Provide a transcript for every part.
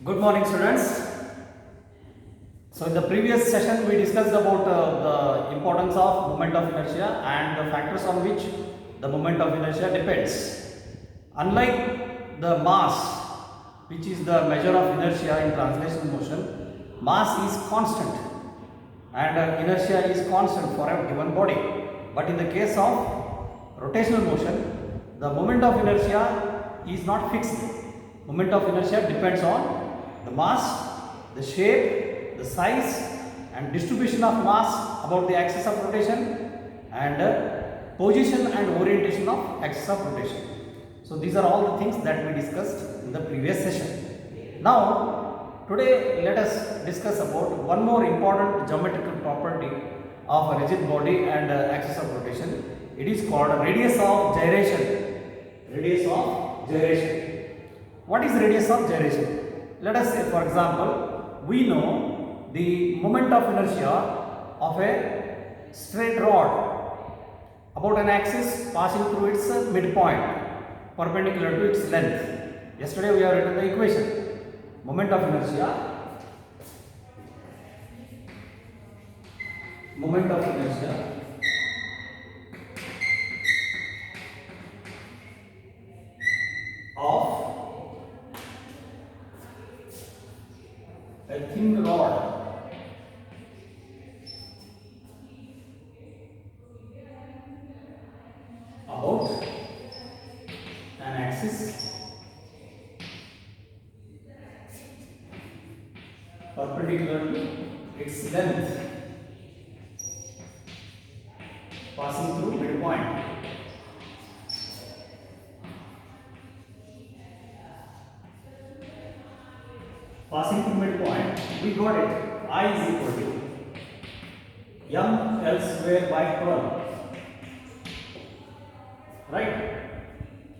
Good morning, students. So, in the previous session, we discussed about the importance of moment of inertia and the factors on which the moment of inertia depends. Unlike the mass, which is the measure of inertia in translational motion, mass is constant and inertia is constant for a given body. But in the case of rotational motion, the moment of inertia is not fixed. Moment of inertia depends on the mass, the shape, the size and distribution of mass about the axis of rotation and position and orientation of axis of rotation. So these are all the things that we discussed in the previous session. Now today let us discuss about one more important geometrical property of a rigid body and axis of rotation. It is called radius of gyration. Radius of gyration. What is radius of gyration? Let us say, for example, we know the moment of inertia of a straight rod about an axis passing through its midpoint perpendicular to its length. Yesterday we have written the equation. Moment of inertia of a thin rod about an axis perpendicular to its length passing through midpoint. Passing through midpoint, we got it. I is equal to m L square by 12. Right?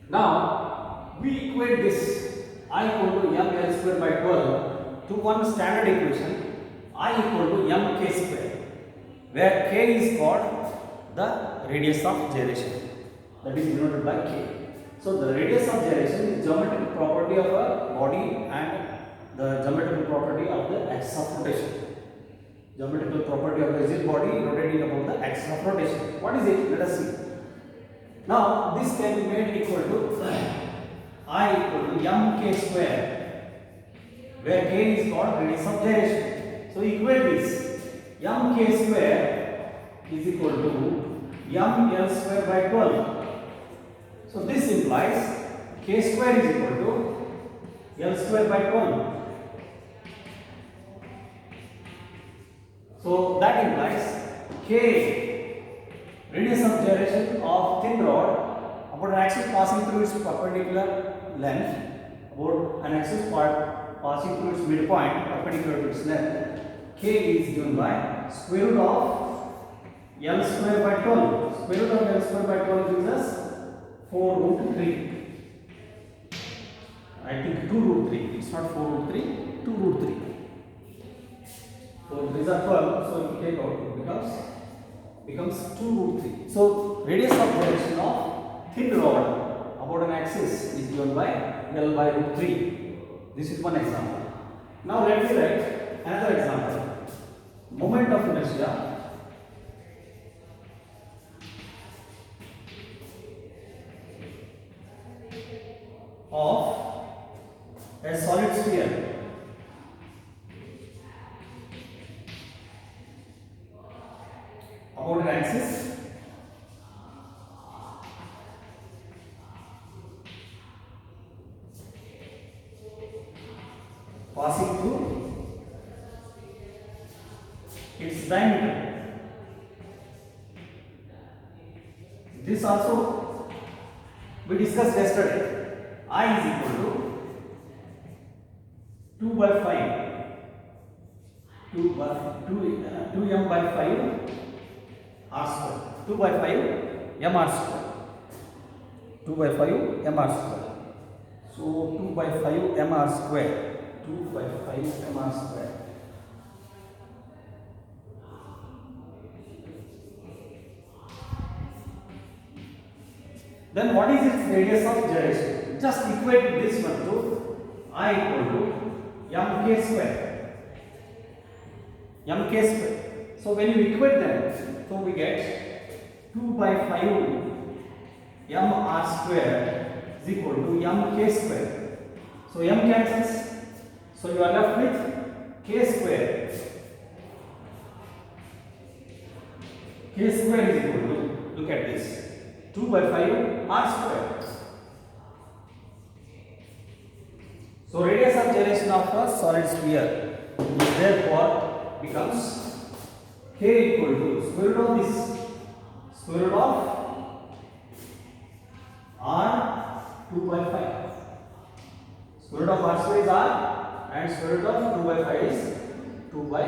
Now, we equate this I equal to m L square by 12 to one standard equation I equal to m k square, where k is called the radius of gyration, that is denoted by k. So, the radius of gyration is geometric property of a body and the geometrical property of the axis of rotation. Geometrical property of the rigid body rotating about the axis of rotation. What is it? Let us see. Now, this can be made equal to I equal to m k square, where k is called radius of gyration. So, equate this. M k square is equal to m L square by 12. So, this implies k square is equal to L square by 12. So that implies k radius of gyration of thin rod about an axis passing through its perpendicular length, about an axis part passing through its midpoint perpendicular to its length, k is given by square root of L square by 12. Square root of L square by 12 gives us 4 root 3. I think 2 root 3. It's not 4 root 3, 2 root 3. So these are 12, so if you take out, it becomes 2 root 3. So radius of gyration of thin rod about an axis is given by L by root 3. This is one example. Now let me write another example. Moment of inertia of a solid sphere about an axis passing through its diameter. This also we discussed yesterday. I is equal to 2 by 5, 2m by 5 r square, 2 by 5 m r square, 2 by 5 m r square. So 2 by 5 m r square, 2 by 5 m r square. Then what is its radius of gyration? Just equate this one to I equal to mk square. mk square. So when you equate them, so we get 2 by 5 mr square is equal to mk square. So m cancels. So you are left with k square. K square is equal to, look at this, 2 by 5 r square. So radius of gyration of a solid sphere is therefore becomes k equal to square root of this, square root of r 2 by 5. Square root of r square is r and square root of 2 by 5 is 2 by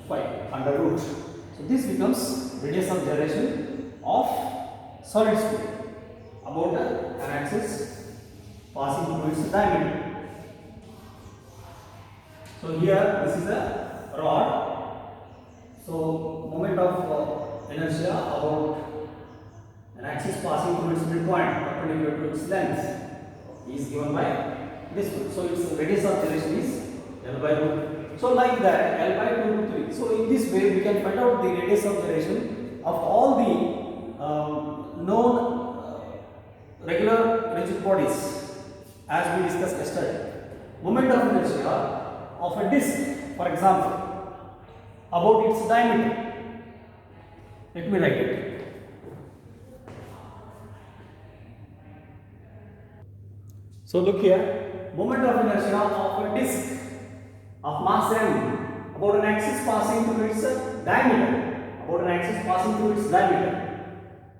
5 under root. So this becomes radius of gyration of solid sphere about an axis passing through its diameter. So here this is a rod. So moment of inertia about an axis passing through its midpoint perpendicular to its length is given by this one. So its radius of gyration is L by root. So like that, L by 2 root 3. So in this way we can find out the radius of gyration of all the known regular rigid bodies as we discussed yesterday. Moment of inertia of a disc, for example, about its diameter. Let me write it. So look here, moment of inertia of a disc of mass m about an axis passing through its diameter, about an axis passing through its diameter.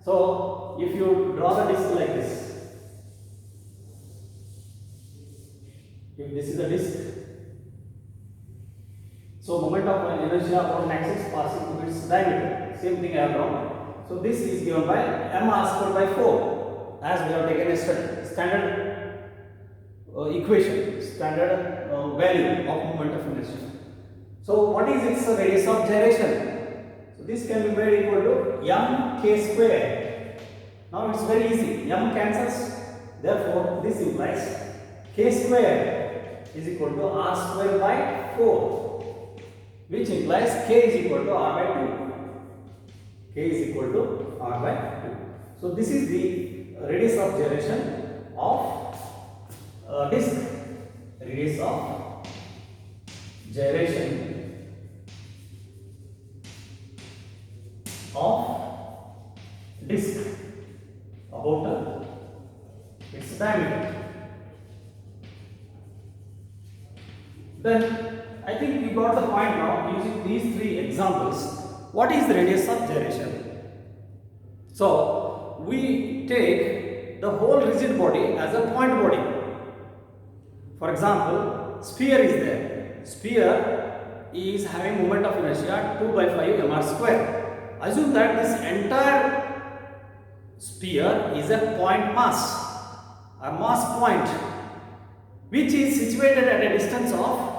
So if you draw the disc like this, if this is a disc, so moment of inertia about an axis passing through its diameter, same thing I have drawn. So this is given by mr square by 4 as we have taken yesterday, standard equation, standard value of moment of inertia. So what is its radius of gyration? So this can be made equal to mk square. Now it's very easy, m cancels, therefore this implies k square is equal to r square by 4. Which implies k is equal to r by 2. K is equal to r by 2. So this is the radius of gyration of disc. Radius of gyration of disc about its diameter. Then I think we got the point now using these three examples. What is the radius of gyration? So we take the whole rigid body as a point body. For example, sphere is there. Sphere is having moment of inertia 2 by 5 mr square. Assume that this entire sphere is a point mass, a mass point, which is situated at a distance of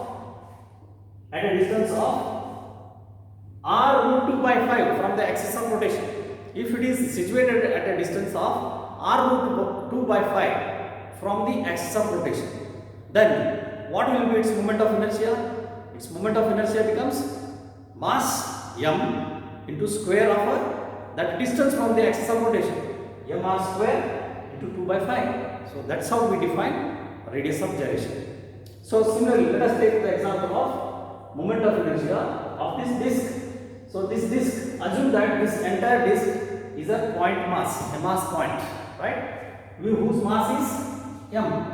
r root 2 by 5 from the axis of rotation. If it is situated at a distance of r root 2 by 5 from the axis of rotation, then what will be its moment of inertia? Its moment of inertia becomes mass m into square of that distance from the axis of rotation, mr square into 2 by 5. So that's how we define radius of gyration. So similarly, let us take the example of moment of inertia of this disc. So this disc, assume that this entire disc is a point mass, a mass point, right? Whose mass is m.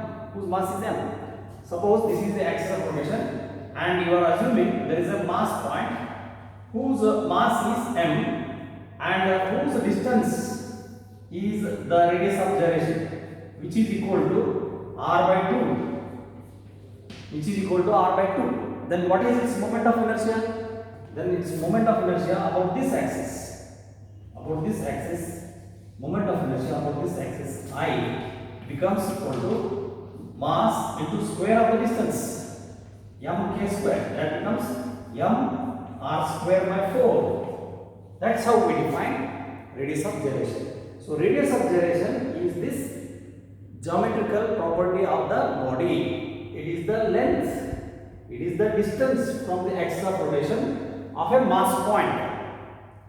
Suppose this is the axis of rotation and you are assuming there is a mass point whose mass is m and whose distance is the radius of gyration, which is equal to r by 2. Then what is its moment of inertia? Then its moment of inertia about this axis, moment of inertia about this axis I becomes equal to mass into square of the distance, mk square. That becomes m r square by 4. That's how we define radius of gyration. So radius of gyration is this geometrical property of the body. It is the length It is the distance from the axis of rotation of a mass point.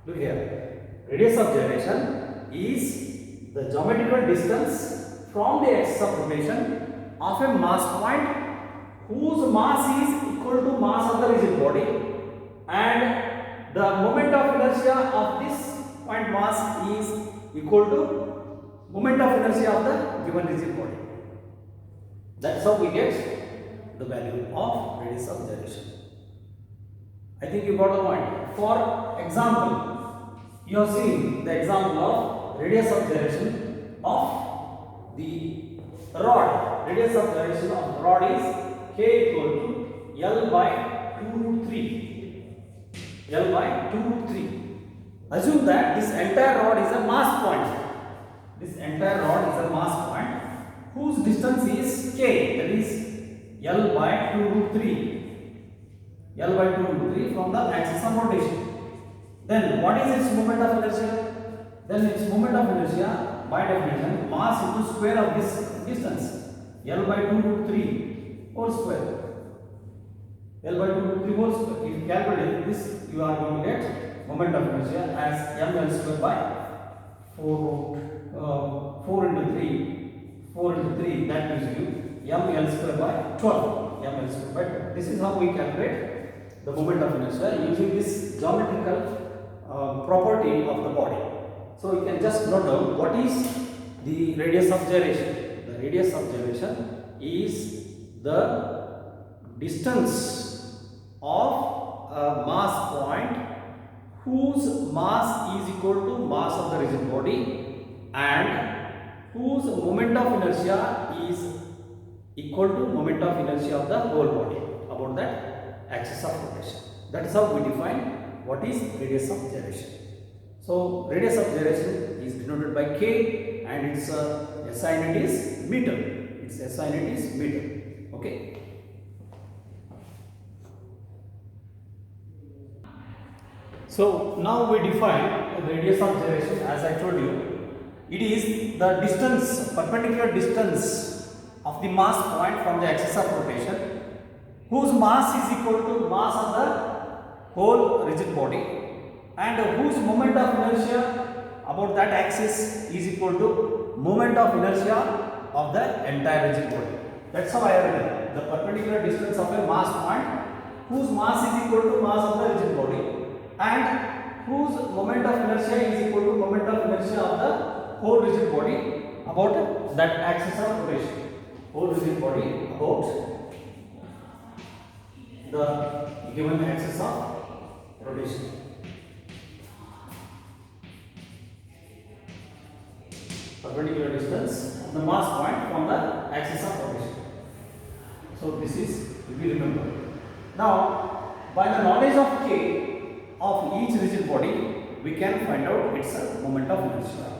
Look here. Radius of gyration is the geometrical distance from the axis of rotation of a mass point whose mass is equal to mass of the rigid body, and the moment of inertia of this point mass is equal to moment of inertia of the given rigid body. That's how we get the value of radius of gyration. I think you got the point. For example, you have seen the example of radius of gyration of the rod. Radius of gyration of the rod is K equal to L by 2 root 3. L by 2 root 3. Assume that this entire rod is a mass point. This entire rod is a mass point whose distance is K, that is L by 2 root 3. L by 2 root 3 from the axis of rotation. Then what is its moment of inertia? Then its moment of inertia, by definition, mass into square of this distance, L by 2 root 3 whole square. L by 2 root 3 whole square. If you calculate this, you are going to get moment of inertia as ml square by 4 into 3, that gives you ml square by 12. ml square by 12. This is how we calculate the moment of inertia using this geometrical property of the body. So you can just note down what is the radius of gyration. The radius of gyration is the distance of a mass point whose mass is equal to mass of the rigid body and whose moment of inertia is equal to moment of inertia of the whole body about that axis of rotation. That is how we define what is radius of gyration. So radius of gyration is denoted by K and its SI unit is meter. Its SI unit is meter. Okay. So now we define radius of gyration as I told you. It is the distance, perpendicular distance of the mass point from the axis of rotation whose mass is equal to mass of the whole rigid body and whose moment of inertia about that axis is equal to moment of inertia of the entire rigid body. That's how I have written the perpendicular distance of a mass point whose mass is equal to mass of the rigid body and whose moment of inertia is equal to moment of inertia of the whole rigid body about that axis of rotation. Whole rigid body about the given axis of rotation. Perpendicular distance of the mass point from the axis of rotation. So this is to be remembered. Now, by the knowledge of K of each rigid body, we can find out its moment of inertia.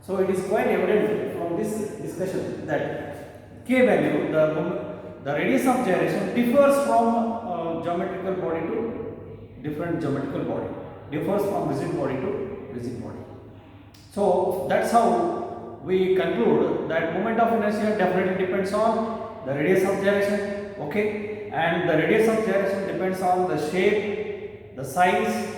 So it is quite evident from this discussion that K value, the radius of gyration differs from geometrical body to different geometrical body, differs from rigid body to rigid body. So that's how we conclude that moment of inertia definitely depends on the radius of gyration, okay, and the radius of gyration depends on the shape, the size,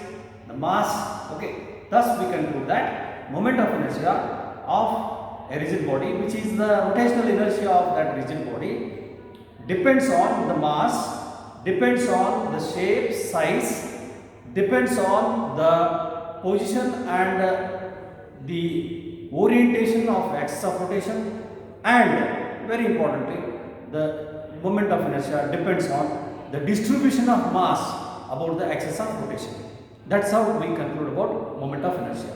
the mass, okay. Thus we conclude that moment of inertia of a rigid body, which is the rotational inertia of that rigid body, depends on the mass, depends on the shape, size, depends on the position and the orientation of axis of rotation, and very importantly, the moment of inertia depends on the distribution of mass about the axis of rotation. That's how we conclude about moment of inertia.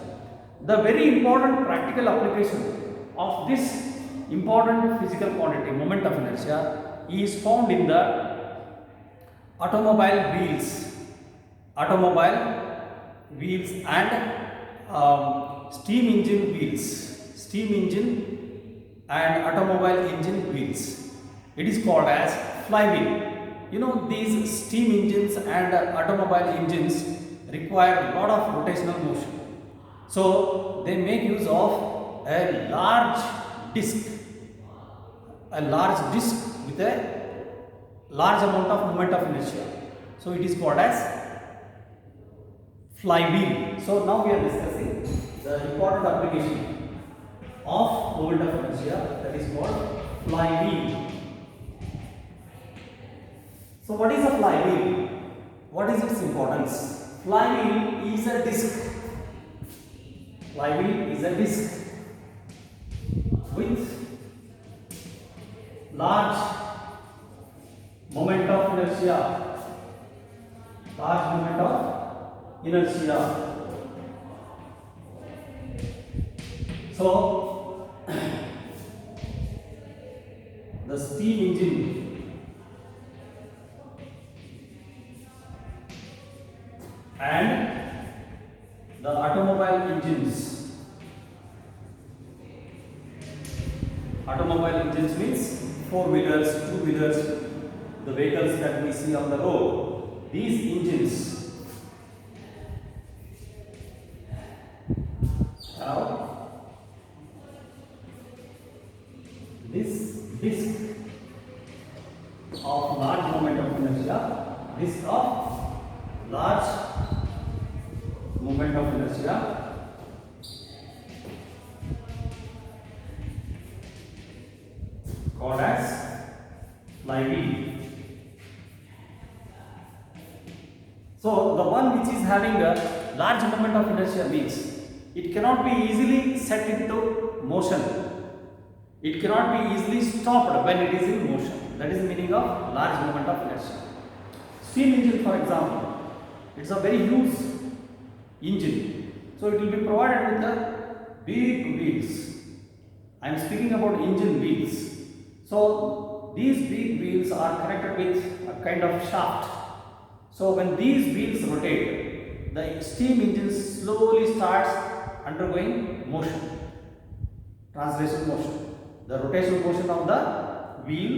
The very important practical application of this important physical quantity, moment of inertia, is found in the automobile wheels and steam engine and automobile engine wheels. It is called as flywheel. You know, these steam engines and automobile engines require a lot of rotational motion. So they make use of a large disc with a large amount of moment of inertia. So it is called as flywheel. So now we are discussing the important application of moment of inertia, that is called flywheel. So what is a flywheel? What is its importance? Flywheel is a disc. Flywheel is a disc with large moment of inertia. Large moment of inertia. So the steam engine and the automobile engines. Automobile engines means four-wheelers, two-wheelers, the vehicles that we see on the road. These engines have this disc of large moment of inertia, disc of large moment of inertia, called as flywheel. So the one which is having a large moment of inertia means it cannot be easily set into motion. It cannot be easily stopped when it is in motion. That is the meaning of large moment of inertia. Steam engine, for example, it's a very huge engine. So it will be provided with the big wheels. I am speaking about engine wheels. So these big wheels are connected with a kind of shaft. So when these wheels rotate, the steam engine slowly starts undergoing motion, translation motion. The rotational motion of the wheel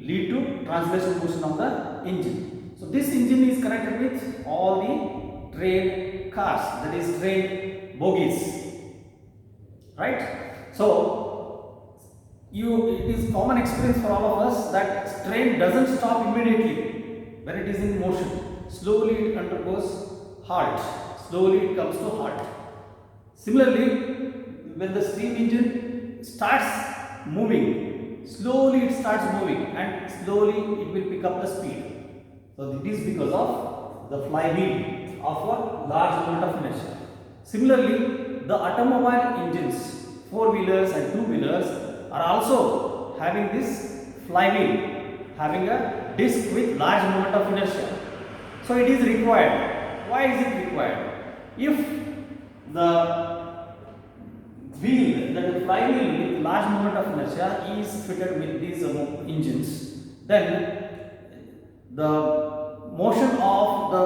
lead to translation motion of the engine. So this engine is connected with all the train cars, that is train bogies, right? So it is common experience for all of us that train doesn't stop immediately when it is in motion. Slowly it undergoes halt. Slowly it comes to halt. Similarly, when the steam engine starts moving, slowly it starts moving and slowly it will pick up the speed. So it is because of the flywheel of a large amount of inertia. Similarly, the automobile engines, four-wheelers and two-wheelers, are also having this flywheel, having a disc with large moment of inertia. So it is required. Why is it required? If the wheel, the flywheel with large moment of inertia is fitted with these engines, then the motion of the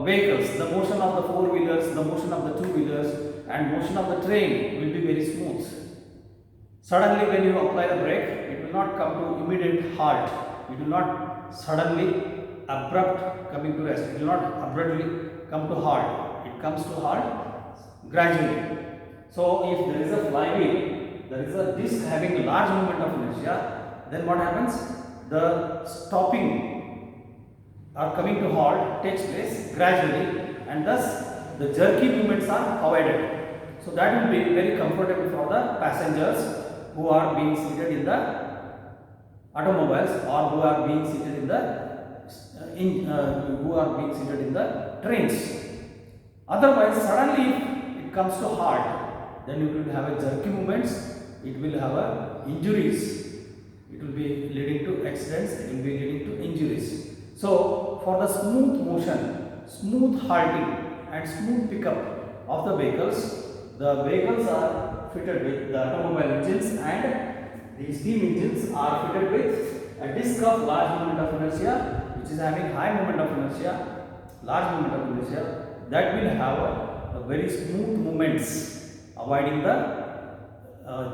vehicles, the motion of the four-wheelers, the motion of the two-wheelers and motion of the train will be very smooth. Suddenly when you apply the brake, it will not come to immediate halt. It will not suddenly abrupt coming to rest. It will not abruptly come to halt. It comes to halt gradually. So if there is a flywheel, there is a disc having a large moment of inertia, then what happens? The stopping or coming to halt takes place gradually and thus the jerky movements are avoided. So that will be very comfortable for the passengers who are being seated in the automobiles or who are being seated in the trains. Otherwise, suddenly if it comes to halt, then it will have a jerky movements, it will have a injuries, it will be leading to accidents, it will be leading to injuries. So for the smooth motion, smooth halting and smooth pickup of the vehicles are fitted with the automobile engines and the steam engines are fitted with a disc of large moment of inertia, which is having high moment of inertia, large moment of inertia, that will have a very smooth movements, avoiding the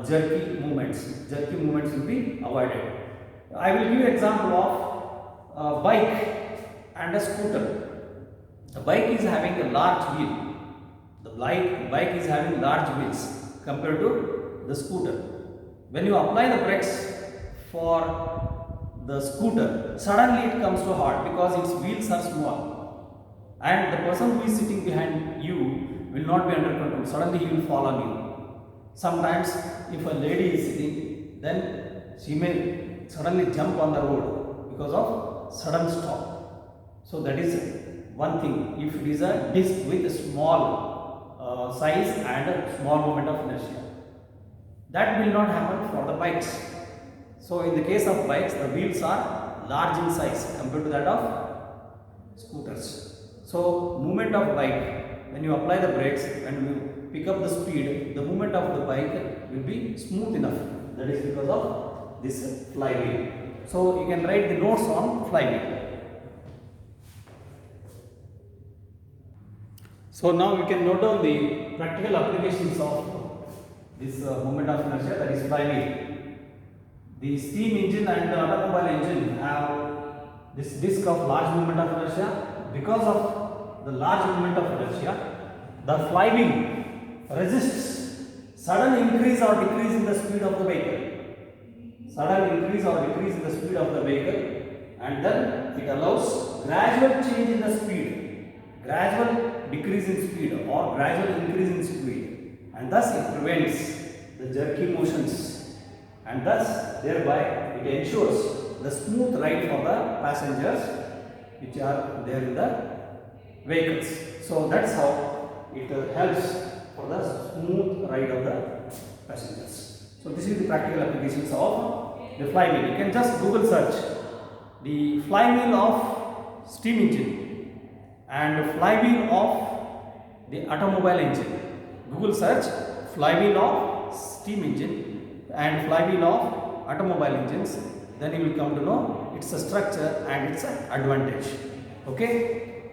jerky movements. Jerky movements will be avoided. I will give you example of a bike and a scooter. The bike is having a large wheel. The bike is having large wheels compared to the scooter. When you apply the brakes for the scooter, suddenly it comes to a halt because its wheels are small, and the person who is sitting behind you will not be under control. Suddenly he will fall on you. Sometimes if a lady is sitting, then she may suddenly jump on the road because of sudden stop. So that is one thing. If it is a disc with a small size and a small moment of inertia, that will not happen for the bikes. So in the case of bikes, the wheels are large in size compared to that of scooters. So movement of bike, when you apply the brakes and you pick up the speed, the movement of the bike will be smooth enough. That is because of this flywheel. So you can write the notes on flywheel. So now we can note down the practical applications of this moment of inertia, that is flywheel. The steam engine and the automobile engine have this disc of large moment of inertia. Because of the large moment of inertia, the flywheel resists sudden increase or decrease in the speed of the vehicle. Sudden increase or decrease in the speed of the vehicle, and then it allows gradual change in the speed, gradual decrease in speed or gradual increase in speed, and thus it prevents the jerky motions, and thus thereby it ensures the smooth ride for the passengers which are there in the vehicles. So that's how it helps for the smooth ride of the passengers. So this is the practical applications of the flywheel. You can just Google search the flywheel of steam engine and flywheel of the automobile engine. Google search flywheel of steam engine and flywheel of automobile engines, then you will come to know its structure and its advantage. Okay,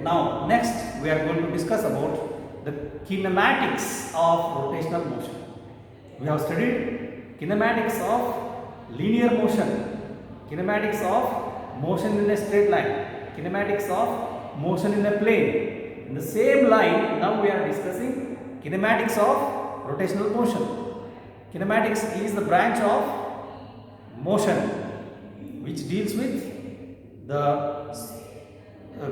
now next we are going to discuss about the kinematics of rotational motion. We have studied kinematics of linear motion, kinematics of motion in a straight line, kinematics of motion in a plane. In the same line, now we are discussing kinematics of rotational motion. Kinematics is the branch of motion which deals with the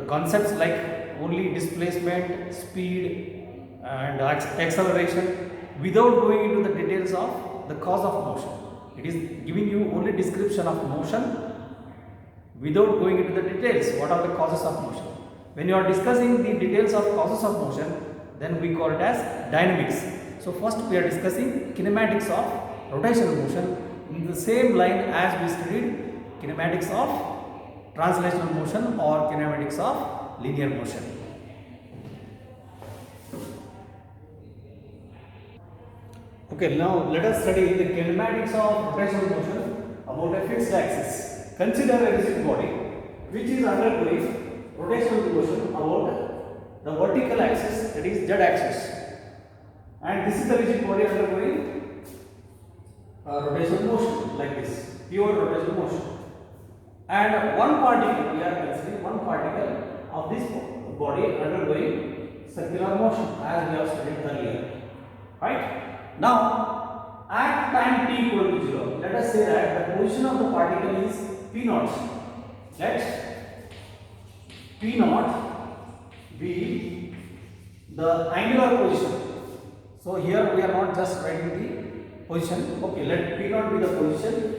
concepts like only displacement, speed and acceleration, without going into the details of the cause of motion. It is giving you only description of motion without going into the details what are the causes of motion. When you are discussing the details of causes of motion, then we call it as dynamics. So first we are discussing kinematics of rotational motion in the same line as we studied kinematics of translational motion or kinematics of linear motion. Okay, now let us study the kinematics of rotational motion about a fixed axis. Consider a rigid body which is undergoing rotational motion about the vertical axis, that is z axis, and this is the rigid body undergoing rotational motion like this, pure rotational motion. And one particle, we are considering one particle of this body undergoing circular motion as we have studied earlier. Right? Now, at time t equal to 0, let us say that the position of the particle is p naught. Let p naught be the angular position. So here we are not just writing the position. Okay, let p naught be the position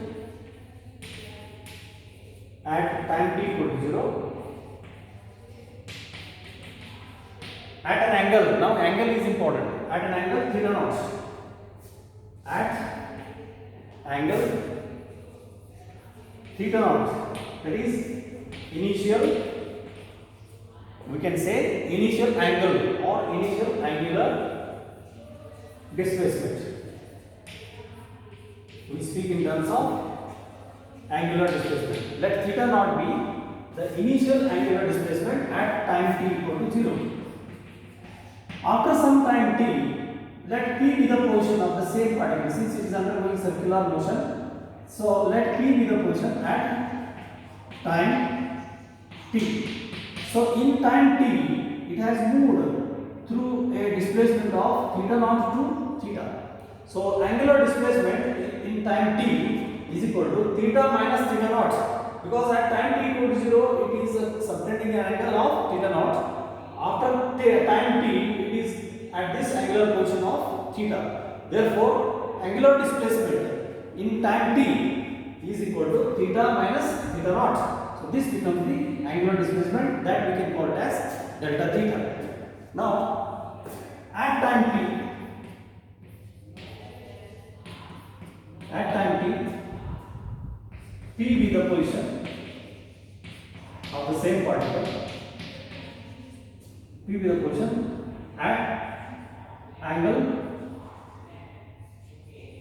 at time t equal to 0 at an angle. Now angle is important. At an angle theta naught. At angle theta naught, that is initial, we can say initial angle or initial angular displacement. We speak in terms of angular displacement. Let theta naught be the initial angular displacement at time t equal to 0. After some time t, let p be the position of the same particle since it is undergoing circular motion. So let p be the position at time t. So in time t, it has moved through a displacement of theta naught to theta. So angular displacement in time t is equal to theta minus theta naught, because at time t equal to 0 it is subtending an angle of theta naught. After time t it is at this angular position of theta. Therefore angular displacement in time t is equal to theta minus theta naught. So this becomes the angular displacement that we can call it as delta theta. Now at time t p be the position of the same particle, p be the position at angle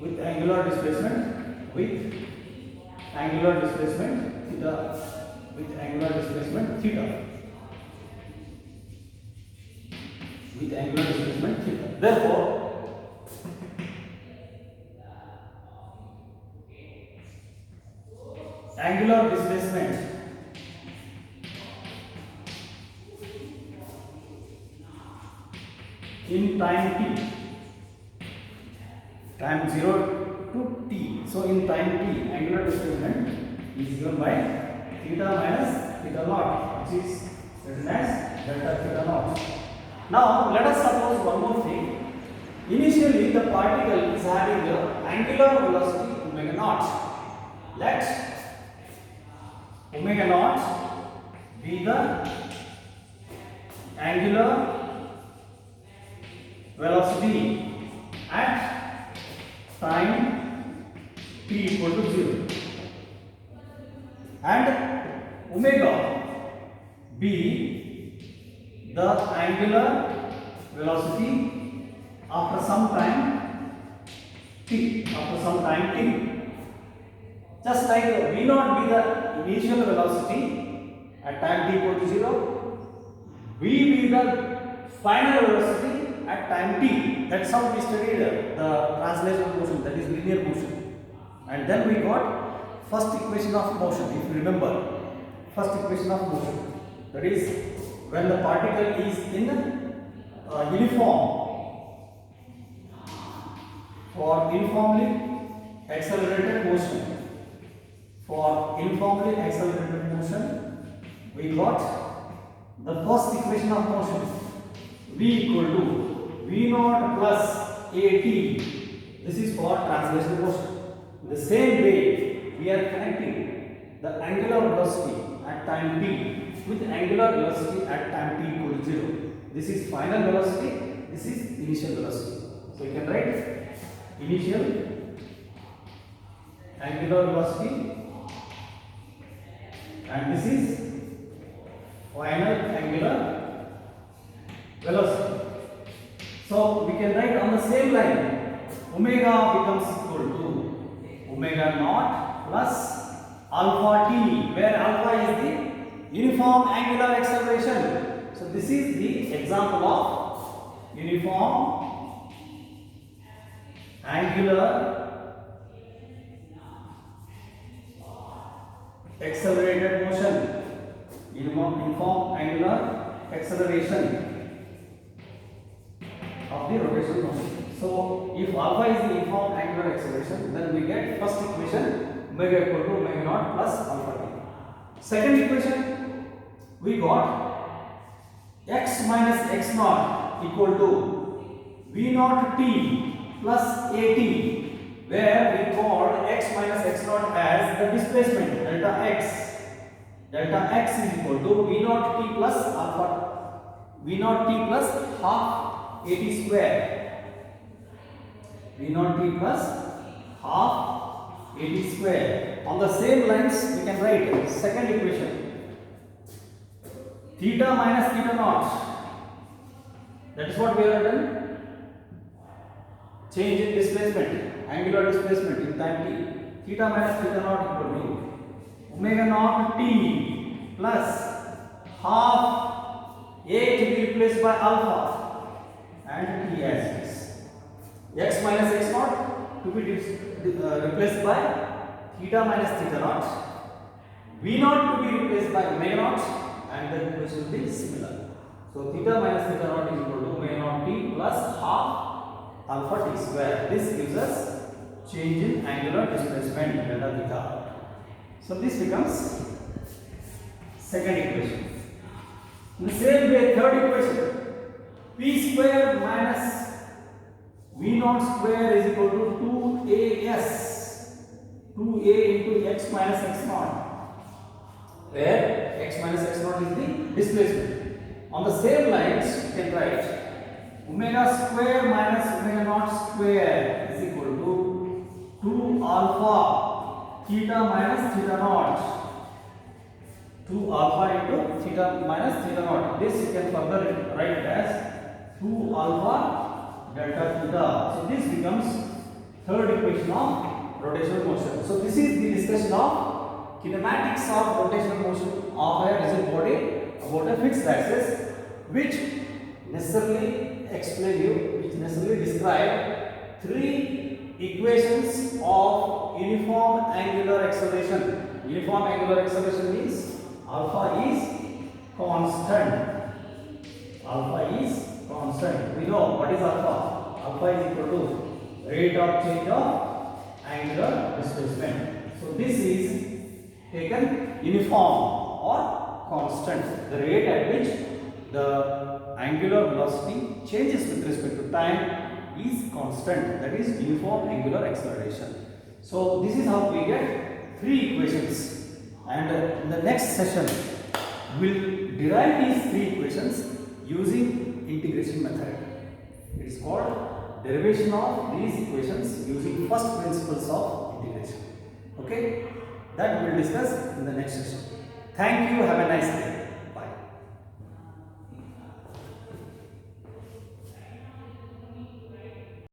with angular displacement theta, Therefore angular displacement in time t, time 0 to t. So in time t, angular displacement is given by theta minus theta naught, which is written as delta theta naught. Now let us suppose one more thing. Initially the particle is having the angular velocity omega naught. Let omega naught be the angular velocity at time t equal to 0, and omega be the angular velocity after some time t. Just like v naught be the initial velocity at time t equal to 0, v be the final velocity at time t. That's how we studied the translational motion, that is linear motion. And then we got first equation of motion, if you remember. First equation of motion, that is when the particle is in uniform, for uniformly accelerated motion. For uniformly accelerated motion, we got the first equation of motion, v equal to v naught plus at. This is for translational motion. The same way we are connecting the angular velocity at time t with angular velocity at time t equal to 0. This is final velocity, this is initial velocity. So you can write initial angular velocity and this is final angular velocity. So we can write on the same line, omega becomes equal to omega naught plus alpha t, where alpha is the uniform angular acceleration. So this is the example of uniform angular accelerated motion, uniform angular acceleration of the rotational motion. So if alpha is the uniform angular acceleration, then we get first equation omega equal to omega naught plus alpha t. Second equation we got x minus x naught equal to v naught t plus at, where we called x minus x naught as the displacement delta x. Delta x is equal to v naught t plus alpha, v naught t plus half at square, v naught t plus half at square. On the same lines we can write second equation, theta minus theta naught. That is what we have done. Change in displacement, angular displacement in time t. Theta minus theta naught equal to omega naught t plus half a to be replaced by alpha and t as is. X minus x naught to be replaced by theta minus theta naught. V naught to be replaced by omega naught, and the equation will be similar. So theta minus theta naught is equal to omega naught t plus half alpha t square. This gives us change in angular displacement delta theta. So this becomes second equation. In the same way, third equation, p square minus v naught square is equal to 2as, 2a into x minus x naught, where x minus x naught is the displacement. On the same lines, you can write omega square minus omega naught square is equal to 2 alpha theta minus theta naught. 2 alpha into theta minus theta naught. This you can further write as 2 alpha delta theta. So this becomes third equation of rotational motion. So this is the discussion of kinematics of rotational motion of a rigid body about a fixed axis, which necessarily describe three equations of uniform angular acceleration. Uniform angular acceleration means alpha is constant. Alpha is constant. We know what is alpha. Alpha is equal to rate of change of angular displacement. So this is taken uniform or constant. The rate at which the angular velocity changes with respect to time is constant. That is uniform angular acceleration. So this is how we get three equations. And in the next session, we will derive these three equations using integration method. It is called derivation of these equations using first principles of integration. Okay, that we will discuss in the next session. Thank you. Have a nice day.